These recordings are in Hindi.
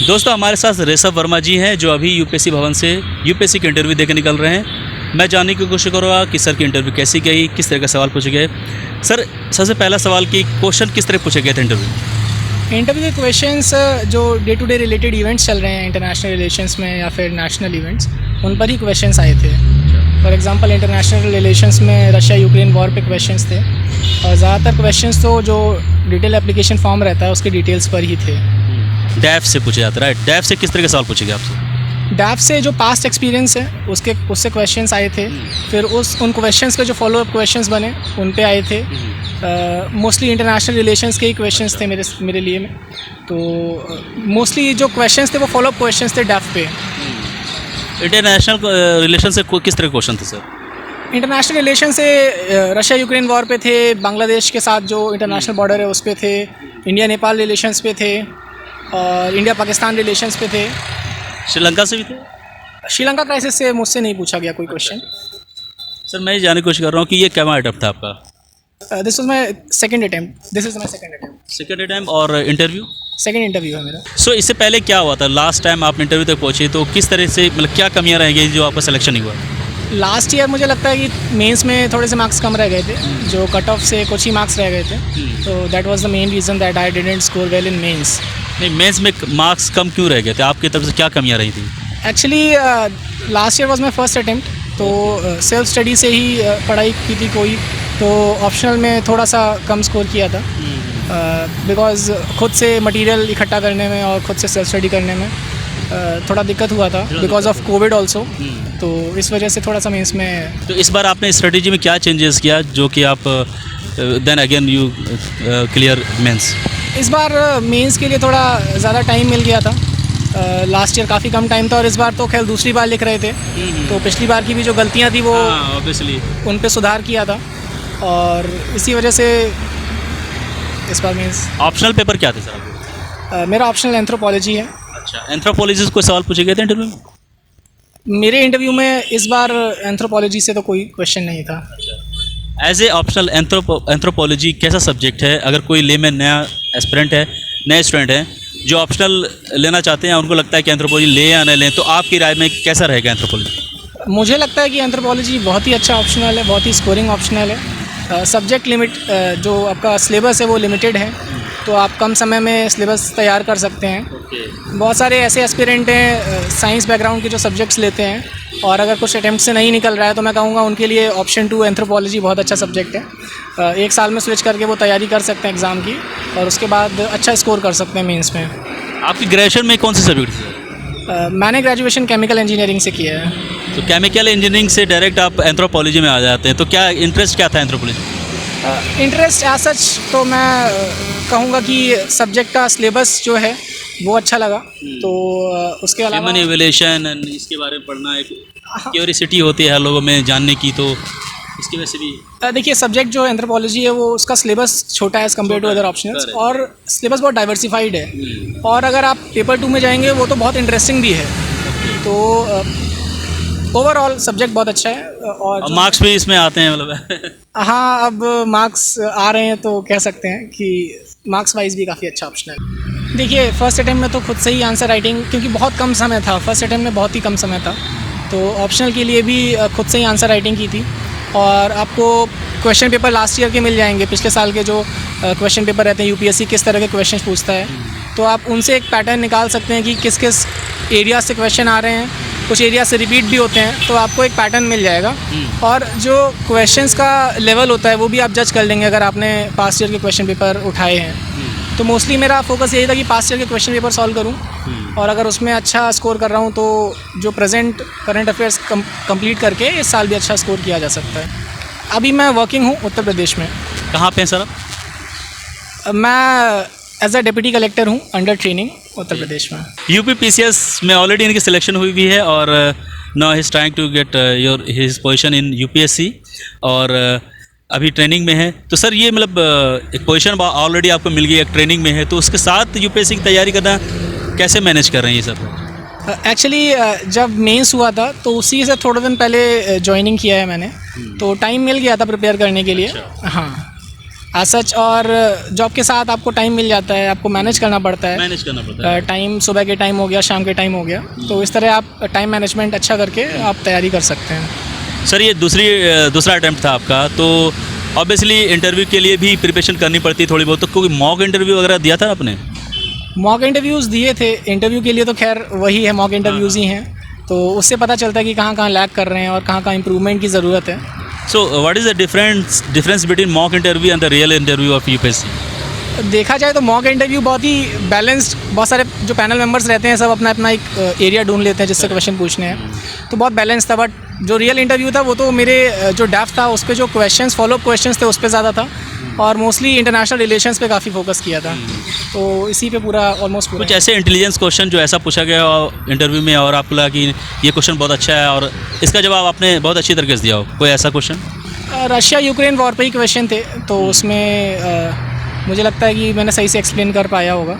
दोस्तों हमारे साथ ऋषभ वर्मा जी हैं जो अभी यूपीएससी भवन से यूपीएससी की इंटरव्यू देकर निकल रहे हैं। मैं जानने की कोशिश करूँगा कि सर की इंटरव्यू कैसी गई, किस तरह का सवाल पूछे गए। सर सबसे पहला सवाल कि क्वेश्चन किस तरह पूछे गए थे इंटरव्यू के क्वेश्चंस जो day to day related events चल रहे हैं इंटरनेशनल रिलेशंस में या फिर नेशनल इवेंट्स, उन पर ही क्वेश्चंस आए थे। फॉर एग्जांपल इंटरनेशनल रिलेशंस में रशिया यूक्रेन वॉर पे क्वेश्चंस थे और ज़्यादातर क्वेश्चंस तो जो डिटेल एप्लीकेशन फॉर्म रहता है उसके डिटेल्स पर ही थे। डैफ से पूछे जाता है, राइट? डैफ से किस तरह के सवाल पूछे गए आपसे? डैफ से जो पास्ट एक्सपीरियंस है उससे क्वेश्चंस आए थे। फिर उन क्वेश्चंस के जो फॉलो अप क्वेश्चंस बने उन पे आए थे। मोस्टली इंटरनेशनल रिलेशंस के ही क्वेश्चंस थे मेरे लिए में। तो मोस्टली जो क्वेश्चंस थे वो फॉलो अप क्वेश्चंस थे डैफ पे। इंटरनेशनल रिलेशन से किस तरह के क्वेश्चन थे सर? इंटरनेशनल रिलेशन से रशिया यूक्रेन वॉर पे थे, बांग्लादेश के साथ जो इंटरनेशनल बॉर्डर है उस पे थे, इंडिया नेपाल रिलेशंस पे थे और इंडिया पाकिस्तान रिलेशंस पे थे। श्रीलंका से भी थे? श्रीलंका क्राइसिस से मुझसे नहीं पूछा गया कोई क्वेश्चन। सर मैं ये जानने की कोशिश कर रहा हूँ कि ये क्या अटेम्प्ट था आपका? This was my second attempt. Second attempt और इंटरव्यू? सेकंड इंटरव्यू है मेरा। सो इससे पहले क्या हुआ था? लास्ट टाइम आप इंटरव्यू तक पहुँचे तो किस तरह से, मतलब क्या कमियाँ रह गई जो आपका सिलेक्शन नहीं हुआ? लास्ट ईयर मुझे लगता है कि मेंस में थोड़े से मार्क्स कम रह गए थे, जो कट ऑफ से कुछ ही मार्क्स रह गए थे। तो that was the main reason that I didn't score well in mains. नहीं, मेंस में मार्क्स कम क्यों रह गए थे? आपकी तरफ से क्या कमियाँ रही थी? Actually last year was my first attempt, तो सेल्फ स्टडी से ही पढ़ाई की थी कोई, तो ऑप्शनल में थोड़ा सा कम स्कोर किया था बिकॉज खुद से मटेरियल इकट्ठा करने में और खुद से सेल्फ स्टडी करने में थोड़ा दिक्कत हुआ था बिकॉज ऑफ कोविड ऑल्सो। तो इस वजह से थोड़ा सा मेंस में। तो इस बार आपने स्ट्रेटेजी में क्या चेंजेस किया जो कि आप then again you clear mains? इस बार मेंस के लिए थोड़ा ज़्यादा टाइम मिल गया था। लास्ट ईयर काफ़ी कम टाइम था और इस बार तो खैर दूसरी बार लिख रहे थे, तो पिछली बार की भी जो गलतियाँ थी वो ऑब्वियसली उन पे सुधार किया था और इसी वजह से इस बार मेंस। ऑप्शनल पेपर क्या थे सर आपके? मेरा ऑप्शनल एंथ्रोपोलॉजी है। अच्छा, एंथ्रोपोलॉजी को सवाल पूछे गए थे इंटरव्यू में? मेरे इंटरव्यू में इस बार एंथ्रोपोलॉजी से तो कोई क्वेश्चन नहीं था। एज ए ऑप्शनल एंथ्रोपोलॉजी कैसा सब्जेक्ट है? अगर कोई लेमैन नया एस्पिरेंट है, नए स्टूडेंट हैं जो ऑप्शनल लेना चाहते हैं, उनको लगता है कि एंथ्रोपोलॉजी ले या न लें, तो आपकी राय में कैसा रहेगा एंथ्रोपोलॉजी? मुझे लगता है कि एंथ्रोपोलॉजी बहुत ही अच्छा ऑप्शनल है, बहुत ही स्कोरिंग ऑप्शनल है। सब्जेक्ट लिमिट जो आपका सिलेबस है वो लिमिटेड है, तो आप कम समय में सिलेबस तैयार कर सकते हैं। बहुत सारे ऐसे एस्पिरेंट हैं साइंस बैकग्राउंड के जो सब्जेक्ट्स लेते हैं और अगर कुछ अटैम्प्ट से नहीं निकल रहा है तो मैं कहूँगा उनके लिए ऑप्शन 2 एंथ्रोपोलॉजी बहुत अच्छा सब्जेक्ट है। एक साल में स्विच करके वो तैयारी कर सकते हैं एग्ज़ाम की और उसके बाद अच्छा स्कोर कर सकते हैं मेंस में। आपकी ग्रेजुएशन में कौन से सब्जेक्ट थे? मैंने ग्रेजुएशन केमिकल इंजीनियरिंग से किया है। तो केमिकल इंजीनियरिंग से डायरेक्ट आप एंथ्रोपोलॉजी में आ जाते हैं, तो क्या इंटरेस्ट क्या था एंथ्रोपोलॉजी? इंटरेस्ट एज सच तो मैं कहूँगा कि सब्जेक्ट का सिलेबस जो है वो अच्छा लगा, तो उसके अलावा ह्यूमन इवोल्यूशन इसके बारे में पढ़ना एक क्यूरियोसिटी होती है लोगों में जानने की, तो इसकी वजह से भी देखिए सब्जेक्ट जो एंथ्रोपोलॉजी है वो उसका सिलेबस छोटा है as compare to other optionals और सिलेबस बहुत डाइवर्सिफाइड है और अगर आप पेपर 2 में जाएंगे वो तो बहुत इंटरेस्टिंग भी है। तो ओवरऑल सब्जेक्ट बहुत अच्छा है और मार्क्स भी इसमें आते हैं मतलब हाँ, अब मार्क्स आ रहे हैं तो कह सकते हैं कि मार्क्स वाइज भी काफ़ी अच्छा ऑप्शन है। देखिए फर्स्ट अटैम्प्ट में तो खुद से ही आंसर राइटिंग, क्योंकि बहुत कम समय था, फर्स्ट अटैम्प्ट में बहुत ही कम समय था, तो ऑप्शनल के लिए भी खुद से ही आंसर राइटिंग की थी। और आपको क्वेश्चन पेपर लास्ट ईयर के मिल जाएंगे, पिछले साल के जो क्वेश्चन पेपर रहते हैं यूपीएससी किस तरह के क्वेश्चन पूछता है, तो आप उनसे एक पैटर्न निकाल सकते हैं कि किस किस एरिया से क्वेश्चन आ रहे हैं। कुछ एरिया से रिपीट भी होते हैं, तो आपको एक पैटर्न मिल जाएगा और जो क्वेश्चंस का लेवल होता है वो भी आप जज कर लेंगे अगर आपने पास्ट ईयर के क्वेश्चन पेपर उठाए हैं। तो मोस्टली मेरा फोकस यही था कि पास्ट ईयर के क्वेश्चन पेपर सॉल्व करूं और अगर उसमें अच्छा स्कोर कर रहा हूं तो जो प्रेजेंट करंट अफेयर्स कंप्लीट करके इस साल भी अच्छा स्कोर किया जा सकता है। अभी मैं वर्किंग हूँ उत्तर प्रदेश में। कहाँ पे हैं सर? मैं एज अ डिप्टी कलेक्टर हूँ अंडर ट्रेनिंग उत्तर प्रदेश में। यूपीपीसीएस में ऑलरेडी इनकी सिलेक्शन हुई भी है और now he is trying to get his position in UPSC और अभी ट्रेनिंग में है। तो सर ये मतलब एक पोजीशन ऑलरेडी आपको मिल गई, एक ट्रेनिंग में है, तो उसके साथ यूपीएससी की तैयारी करना कैसे मैनेज कर रहे हैं ये सब? एक्चुअली जब मेंस हुआ था तो उसी से थोड़े दिन पहले ज्वाइनिंग किया है मैंने, तो टाइम मिल गया था प्रिपेयर करने के लिए। हाँ, एज सच। और जॉब के साथ आपको टाइम मिल जाता है, आपको मैनेज करना पड़ता है। मैनेज करना पड़ता है। टाइम सुबह के टाइम हो गया, शाम के टाइम हो गया, तो इस तरह आप टाइम मैनेजमेंट अच्छा करके आप तैयारी कर सकते हैं। सर ये दूसरा अटैम्प्ट था आपका, तो ऑब्वियसली इंटरव्यू के लिए भी प्रिपरेशन करनी पड़ती है थोड़ी बहुत, तो कोई मॉक इंटरव्यू वगैरह दिया था आपने? मॉक इंटरव्यूज़ दिए थे। इंटरव्यू के लिए तो खैर वही है, मॉक इंटरव्यूज़ ही हैं, तो उससे पता चलता है कि कहाँ कहाँ लैग कर रहे हैं और कहाँ कहाँ इम्प्रूवमेंट की ज़रूरत है। So what is the difference between mock interview and the real interview of UPSC? देखा जाए तो मॉक इंटरव्यू बहुत ही बैलेंस्ड, बहुत सारे जो पैनल मेंबर्स रहते हैं सब अपना अपना एक एरिया ढूंढ लेते हैं जिससे क्वेश्चन पूछने हैं, तो बहुत बैलेंस था। बट जो रियल इंटरव्यू था वो तो मेरे जो डेप्थ था उस पर, जो क्वेश्चंस फॉलोअप क्वेश्चंस थे उस पर ज़्यादा था, और मोस्टली इंटरनेशनल रिलेशंस पे काफ़ी फोकस किया था, तो इसी पे पूरा ऑलमोस्ट कुछ ऐसे इंटेलिजेंस क्वेश्चन जो ऐसा पूछा गया इंटरव्यू में और आपको लगा कि ये क्वेश्चन बहुत अच्छा है और इसका जवाब आपने बहुत अच्छी तरीके से दिया हो, कोई ऐसा क्वेश्चन? रशिया यूक्रेन वॉर पे ही क्वेश्चन थे, तो उसमें मुझे लगता है कि मैंने सही से एक्सप्लेन कर पाया होगा,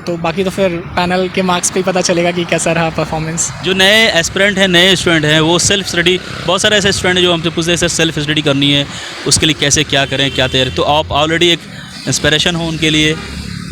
तो बाकी तो फिर पैनल के मार्क्स पे ही पता चलेगा कि कैसा रहा परफॉर्मेंस। जो नए एस्पिरेंट हैं, नए स्टूडेंट हैं, वो सेल्फ स्टडी, बहुत सारे ऐसे स्टूडेंट हैं जो हमसे पूछते हैं सर सेल्फ स्टडी करनी है, उसके लिए कैसे क्या करें, क्या तैयारी, तो आप ऑलरेडी एक इंस्पिरेशन हो उनके लिए,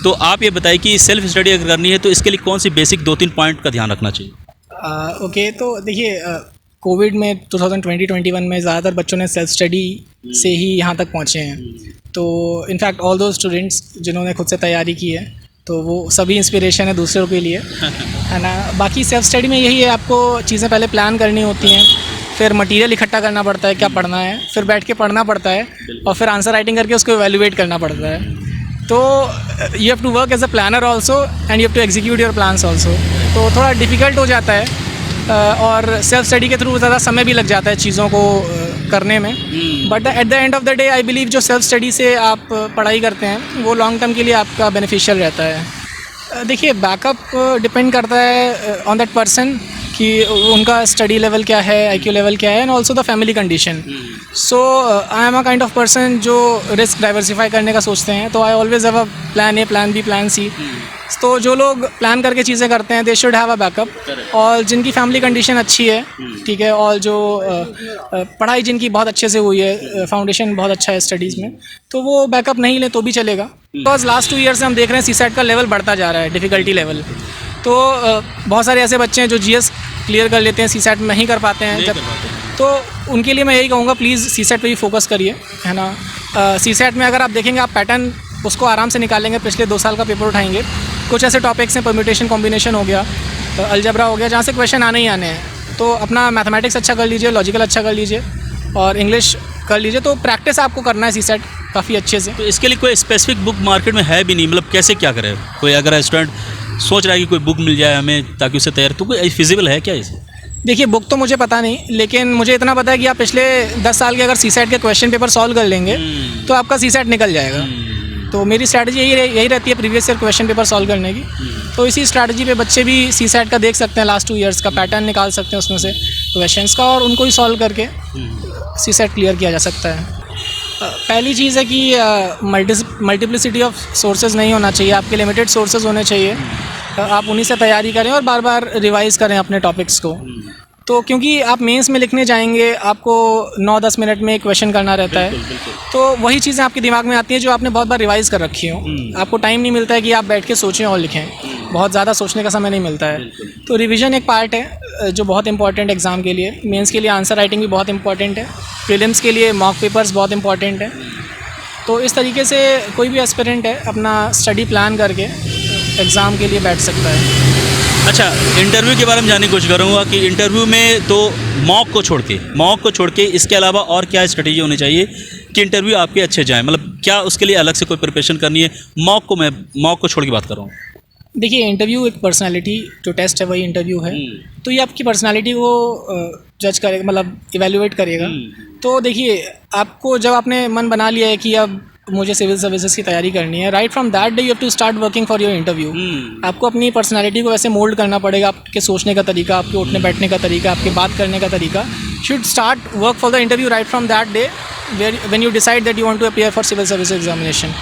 तो आप ये बताइए कि सेल्फ स्टडी अगर करनी है तो इसके लिए कौन सी बेसिक 2-3 पॉइंट का ध्यान रखना चाहिए? ओके, तो देखिए कोविड में 2020-21 में ज़्यादातर बच्चों ने सेल्फ स्टडी से ही यहाँ तक पहुँचे हैं, तो इनफैक्ट ऑल दो स्टूडेंट्स जिन्होंने खुद से तैयारी की है तो वो सभी इंस्पिरेशन है दूसरों के लिए, है ना। बाकी सेल्फ स्टडी में यही है, आपको चीज़ें पहले प्लान करनी होती हैं, फिर मटेरियल इकट्ठा करना पड़ता है, क्या पढ़ना है, फिर बैठ के पढ़ना पड़ता है, और फिर आंसर राइटिंग करके उसको एवेल्युएट करना पड़ता है। तो you have to work as a planner also and you have to execute your plans also, तो थोड़ा डिफ़िकल्ट हो जाता है, और सेल्फ स्टडी के थ्रू ज़्यादा समय भी लग जाता है चीज़ों को करने में, but at the end of the day I believe जो सेल्फ स्टडी से आप पढ़ाई करते हैं वो लॉन्ग टर्म के लिए आपका बेनिफिशियल रहता है। देखिए बैकअप डिपेंड करता है ऑन दैट पर्सन कि उनका स्टडी लेवल क्या है, IQ लेवल क्या है, and also the family condition. So I am a kind of person जो रिस्क डाइवर्सिफाई करने का सोचते हैं, तो I always have a plan A, plan B, plan C। तो जो लोग प्लान करके चीज़ें करते हैं they should have a backup, और जिनकी फैमिली कंडीशन अच्छी है, ठीक है, और जो पढ़ाई जिनकी बहुत अच्छे से हुई है, फाउंडेशन बहुत अच्छा है स्टडीज़ में, तो वो बैकअप नहीं ले तो भी चलेगा। बिकॉज लास्ट 2 ईयर से हम देख रहे हैं CSAT का लेवल बढ़ता जा रहा है, डिफ़िकल्टी लेवल, तो बहुत सारे ऐसे बच्चे हैं जो GS क्लियर कर लेते हैं, CSAT में नहीं कर पाते हैं, जब तो उनके लिए मैं यही कहूँगा प्लीज़ CSAT पे ही फोकस करिए, है ना। CSAT में अगर आप देखेंगे आप पैटर्न उसको आराम से निकालेंगे, पिछले 2 साल का पेपर उठाएंगे, कुछ ऐसे टॉपिक्स हैं, परम्यूटेशन कॉम्बिनेशन हो गया, अलजेब्रा हो गया, जहाँ से क्वेश्चन आने ही आने हैं, तो अपना मैथमेटिक्स अच्छा कर लीजिए, लॉजिकल अच्छा कर लीजिए, और इंग्लिश कर लीजिए, तो प्रैक्टिस आपको करना है CSAT काफ़ी अच्छे से। तो इसके लिए कोई स्पेसिफिक बुक मार्केट में है भी नहीं, मतलब कैसे क्या करें? कोई अगर स्टूडेंट सोच रहा है कि कोई बुक मिल जाए हमें ताकि उससे तैयार, तो कोई फिजिबल है क्या इसे? देखिए बुक तो मुझे पता नहीं, लेकिन मुझे इतना पता है कि आप पिछले 10 साल के अगर CSAT के क्वेश्चन पेपर सॉल्व कर लेंगे तो आपका CSAT निकल जाएगा। तो मेरी स्ट्रैटेजी यही रहती है previous year question paper solve करने की, तो इसी स्ट्रैटेजी पे बच्चे भी CSAT का देख सकते हैं, लास्ट 2 ईयर्स का पैटर्न निकाल सकते हैं उसमें से क्वेश्चंस का, और उनको ही सॉल्व करके CSAT क्लियर किया जा सकता है। पहली चीज़ है कि मल्टीप्लिसिटी ऑफ सोर्सेज नहीं होना चाहिए, आपके लिमिटेड सोर्सेज होने चाहिए, आप उन्हीं से तैयारी करें और बार बार रिवाइज़ करें अपने टॉपिक्स को। तो क्योंकि आप मेंस में लिखने जाएंगे, आपको 9-10 मिनट में एक क्वेश्चन करना रहता है, तो वही चीज़ें आपके दिमाग में आती हैं जो आपने बहुत बार रिवाइज़ कर रखी हो, आपको टाइम नहीं मिलता है कि आप बैठ के सोचें और लिखें, बहुत ज़्यादा सोचने का समय नहीं मिलता है। तो रिवीजन एक पार्ट है जो बहुत इंपॉर्टेंट है एग्ज़ाम के लिए, मेंस के लिए आंसर राइटिंग भी बहुत इंपॉर्टेंट है, प्रीलिम्स के लिए मॉक पेपर्स बहुत इंपॉर्टेंट है। तो इस तरीके से कोई भी एस्पिरेंट है अपना स्टडी प्लान करके एग्ज़ाम के लिए बैठ सकता है। अच्छा, इंटरव्यू के बारे में जानने की कोशिश करूँगा कि इंटरव्यू में तो मॉक को छोड़ के इसके अलावा और क्या स्ट्रेटेजी होनी चाहिए कि इंटरव्यू आपके अच्छे जाएँ, मतलब क्या उसके लिए अलग से कोई प्रिपरेशन करनी है? मॉक को छोड़ के बात कर रहा हूँ। देखिए इंटरव्यू एक पर्सनालिटी जो टेस्ट है वही इंटरव्यू है, तो ये आपकी पर्सनालिटी को जज करेगा, मतलब इवेल्युएट करेगा। तो देखिए आपको जब आपने मन बना लिया है कि अब मुझे सिविल सर्विसेज की तैयारी करनी है, right from that day you have to start working for your interview. आपको अपनी पर्सनालिटी को वैसे मोल्ड करना पड़ेगा, आपके सोचने का तरीका, आपके उठने बैठने का तरीका, आपके बात करने का तरीका should start work for the interview right from that day when you decide that you want to appear for civil service examination.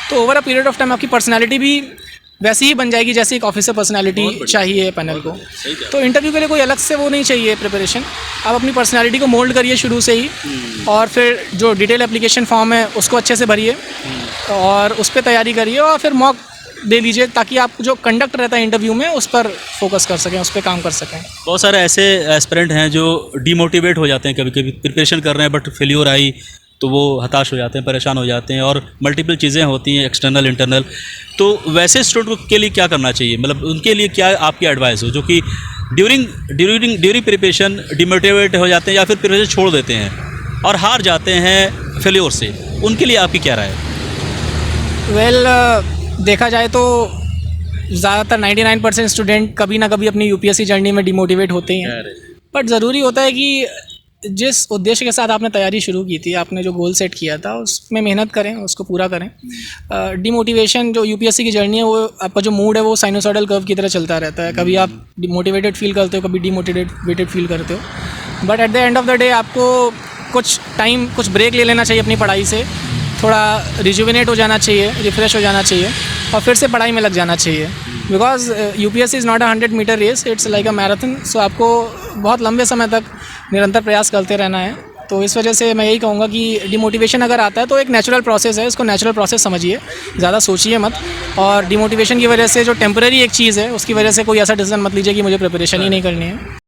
तो over a period of time आपकी पर्सनालिटी भी वैसी ही बन जाएगी जैसी एक ऑफिसर पर्सनालिटी चाहिए पैनल को। तो इंटरव्यू के लिए कोई अलग से वो नहीं चाहिए प्रिपरेशन, आप अपनी पर्सनालिटी को मोल्ड करिए शुरू से ही, और फिर जो डिटेल एप्लीकेशन फॉर्म है उसको अच्छे से भरिए और उस पर तैयारी करिए और फिर मॉक दे लीजिए, ताकि आप जो कंडक्ट रहता है इंटरव्यू में उस पर फोकस कर सकें, उस पर काम कर सकें। बहुत सारे ऐसे एस्पिरेंट हैं जो डिमोटिवेट हो जाते हैं, कभी कभी प्रिपरेशन कर रहे हैं बट फेल्योर आई तो वो हताश हो जाते हैं, परेशान हो जाते हैं, और मल्टीपल चीज़ें होती हैं एक्सटर्नल इंटरनल। तो वैसे स्टूडेंट के लिए क्या करना चाहिए, मतलब उनके लिए क्या आपकी एडवाइस हो जो कि ड्यूरिंग प्रिपरेशन डिमोटिवेट हो जाते हैं या फिर प्रिपरेशन छोड़ देते हैं और हार जाते हैं फेल्योर से, उनके लिए आपकी क्या राय है? वेल देखा जाए तो ज़्यादातर 99% स्टूडेंट कभी ना कभी अपनी यूपीएससी जर्नी में डिमोटिवेट होते ही हैं, बट ज़रूरी होता है कि जिस उद्देश्य के साथ आपने तैयारी शुरू की थी, आपने जो गोल सेट किया था उसमें मेहनत करें, उसको पूरा करें। डिमोटिवेशन जो यूपीएससी की जर्नी है, वो आपका जो मूड है वो साइनोसॉइडल कर्व की तरह चलता रहता है, कभी आप मोटिवेटेड फील करते हो, कभी डिमोटिवेटेड फील करते हो, but at the end of the day आपको कुछ ब्रेक ले लेना चाहिए अपनी पढ़ाई से, थोड़ा रिजुविनेट हो जाना चाहिए, रिफ़्रेश हो जाना चाहिए और फिर से पढ़ाई में लग जाना चाहिए। Because UPSC is not a 100 metre race, it's like a marathon. So आपको बहुत लंबे समय तक निरंतर प्रयास करते रहना है। तो इस वजह से मैं यही कहूँगा कि डिमोटिवेशन अगर आता है तो एक नेचुरल प्रोसेस है, इसको नेचुरल प्रोसेस समझिए, ज़्यादा सोचिए मत, और डिमोटिवेशन की वजह से जो टेम्पररी एक चीज़ है उसकी वजह से कोई ऐसा डिसीजन मत लीजिए कि मुझे प्रिपरेशन ही नहीं करनी है।